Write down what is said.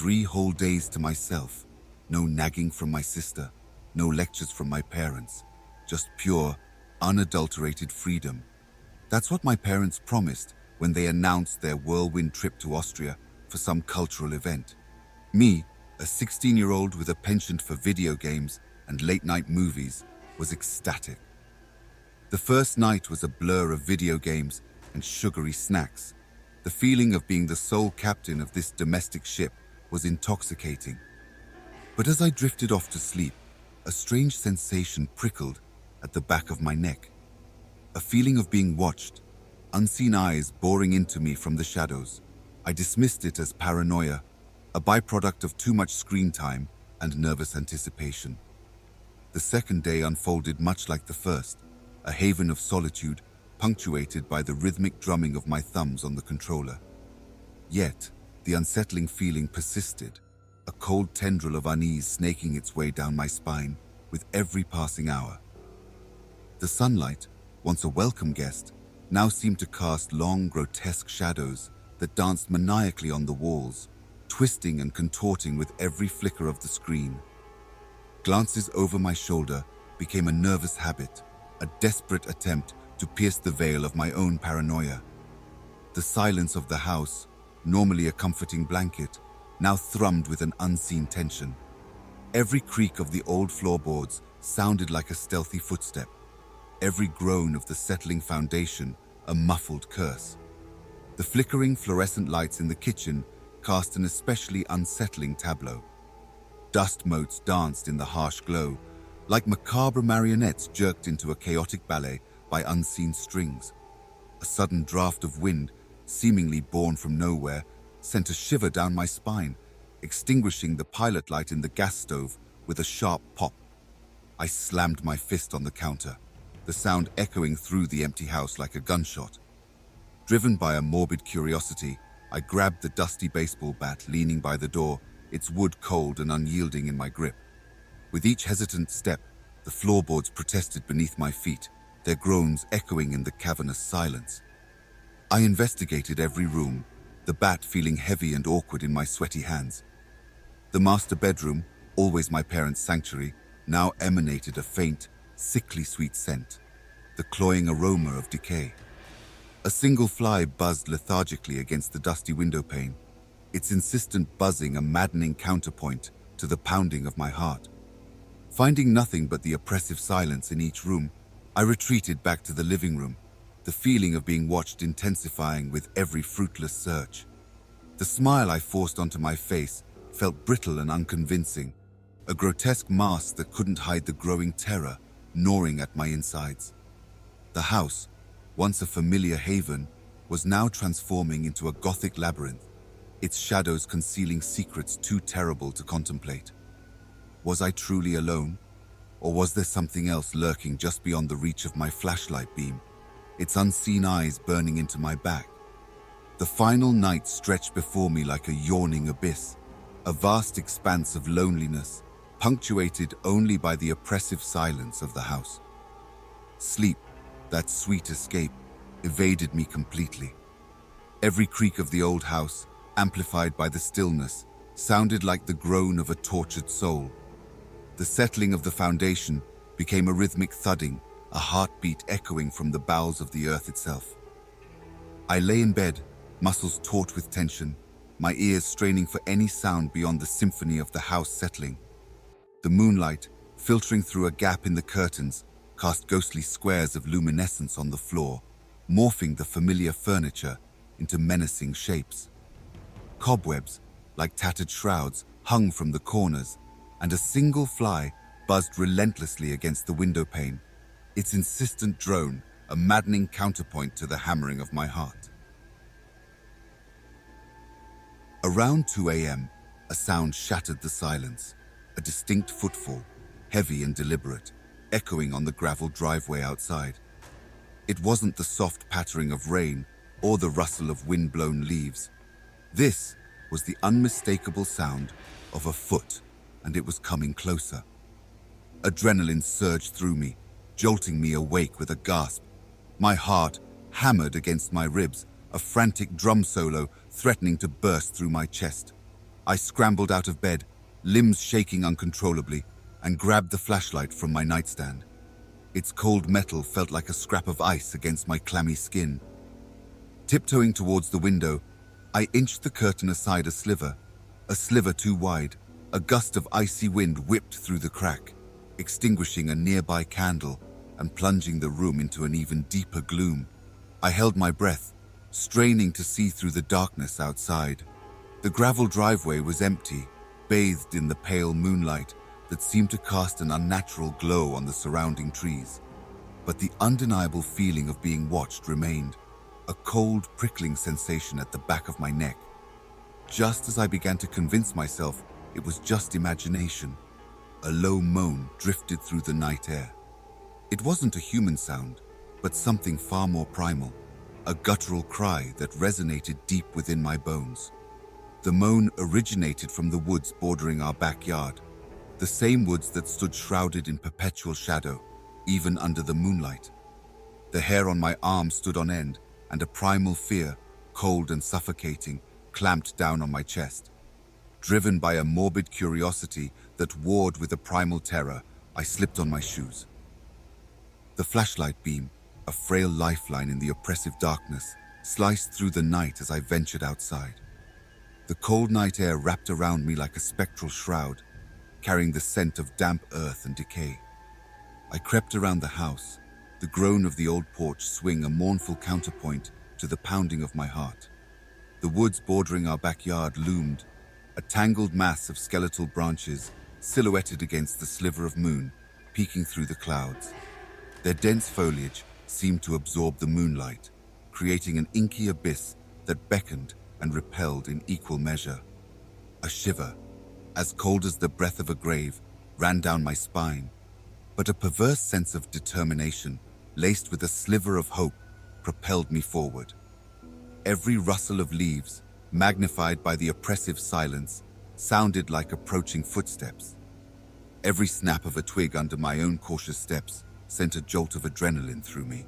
3 whole days to myself. No nagging from my sister, no lectures from my parents. Just pure, unadulterated freedom. That's what my parents promised when they announced their whirlwind trip to Austria for some cultural event. Me, a 16-year-old with a penchant for video games and late-night movies, was ecstatic. The first night was a blur of video games and sugary snacks. The feeling of being the sole captain of this domestic ship was intoxicating. But as I drifted off to sleep, a strange sensation prickled at the back of my neck. A feeling of being watched, unseen eyes boring into me from the shadows. I dismissed it as paranoia, a byproduct of too much screen time and nervous anticipation. The second day unfolded much like the first, a haven of solitude punctuated by the rhythmic drumming of my thumbs on the controller. Yet, the unsettling feeling persisted, a cold tendril of unease snaking its way down my spine with every passing hour. The sunlight, once a welcome guest, now seemed to cast long, grotesque shadows that danced maniacally on the walls, twisting and contorting with every flicker of the screen. Glances over my shoulder became a nervous habit, a desperate attempt to pierce the veil of my own paranoia. The silence of the house, normally a comforting blanket, now thrummed with an unseen tension. Every creak of the old floorboards sounded like a stealthy footstep. Every groan of the settling foundation, a muffled curse. The flickering fluorescent lights in the kitchen cast an especially unsettling tableau. Dust motes danced in the harsh glow, like macabre marionettes jerked into a chaotic ballet by unseen strings. A sudden draft of wind, seemingly born from nowhere, sent a shiver down my spine, extinguishing the pilot light in the gas stove with a sharp pop. I slammed my fist on the counter, the sound echoing through the empty house like a gunshot. Driven by a morbid curiosity, I grabbed the dusty baseball bat leaning by the door, its wood cold and unyielding in my grip. With each hesitant step, the floorboards protested beneath my feet, their groans echoing in the cavernous silence. I investigated every room, the bat feeling heavy and awkward in my sweaty hands. The master bedroom, always my parents' sanctuary, now emanated a faint, sickly sweet scent, the cloying aroma of decay. A single fly buzzed lethargically against the dusty window pane, its insistent buzzing a maddening counterpoint to the pounding of my heart. Finding nothing but the oppressive silence in each room, I retreated back to the living room, the feeling of being watched intensifying with every fruitless search. The smile I forced onto my face felt brittle and unconvincing, a grotesque mask that couldn't hide the growing terror gnawing at my insides. The house, once a familiar haven, was now transforming into a gothic labyrinth, its shadows concealing secrets too terrible to contemplate. Was I truly alone? Or was there something else lurking just beyond the reach of my flashlight beam, its unseen eyes burning into my back? The final night stretched before me like a yawning abyss, a vast expanse of loneliness, punctuated only by the oppressive silence of the house. Sleep, that sweet escape, evaded me completely. Every creak of the old house, amplified by the stillness, sounded like the groan of a tortured soul. The settling of the foundation became a rhythmic thudding, a heartbeat echoing from the bowels of the earth itself. I lay in bed, muscles taut with tension, my ears straining for any sound beyond the symphony of the house settling. The moonlight, filtering through a gap in the curtains, cast ghostly squares of luminescence on the floor, morphing the familiar furniture into menacing shapes. Cobwebs, like tattered shrouds, hung from the corners, and a single fly buzzed relentlessly against the window pane, its insistent drone a maddening counterpoint to the hammering of my heart. Around 2 a.m., a sound shattered the silence, a distinct footfall, heavy and deliberate, echoing on the gravel driveway outside. It wasn't the soft pattering of rain or the rustle of wind-blown leaves. This was the unmistakable sound of a foot, and it was coming closer. Adrenaline surged through me, jolting me awake with a gasp. My heart hammered against my ribs, a frantic drum solo threatening to burst through my chest. I scrambled out of bed, limbs shaking uncontrollably, and grabbed the flashlight from my nightstand. Its cold metal felt like a scrap of ice against my clammy skin. Tiptoeing towards the window, I inched the curtain aside a sliver too wide. A gust of icy wind whipped through the crack, extinguishing a nearby candle and plunging the room into an even deeper gloom. I held my breath, straining to see through the darkness outside. The gravel driveway was empty, bathed in the pale moonlight that seemed to cast an unnatural glow on the surrounding trees. But the undeniable feeling of being watched remained, a cold, prickling sensation at the back of my neck. Just as I began to convince myself it was just imagination, a low moan drifted through the night air. It wasn't a human sound, but something far more primal, a guttural cry that resonated deep within my bones. The moan originated from the woods bordering our backyard, the same woods that stood shrouded in perpetual shadow, even under the moonlight. The hair on my arm stood on end, and a primal fear, cold and suffocating, clamped down on my chest. Driven by a morbid curiosity that warred with a primal terror, I slipped on my shoes. The flashlight beam, a frail lifeline in the oppressive darkness, sliced through the night as I ventured outside. The cold night air wrapped around me like a spectral shroud, carrying the scent of damp earth and decay. I crept around the house, the groan of the old porch swing a mournful counterpoint to the pounding of my heart. The woods bordering our backyard loomed, a tangled mass of skeletal branches silhouetted against the sliver of moon peeking through the clouds. Their dense foliage seemed to absorb the moonlight, creating an inky abyss that beckoned and repelled in equal measure. A shiver, as cold as the breath of a grave, ran down my spine, but a perverse sense of determination, laced with a sliver of hope, propelled me forward. Every rustle of leaves, magnified by the oppressive silence, sounded like approaching footsteps. Every snap of a twig under my own cautious steps sent a jolt of adrenaline through me.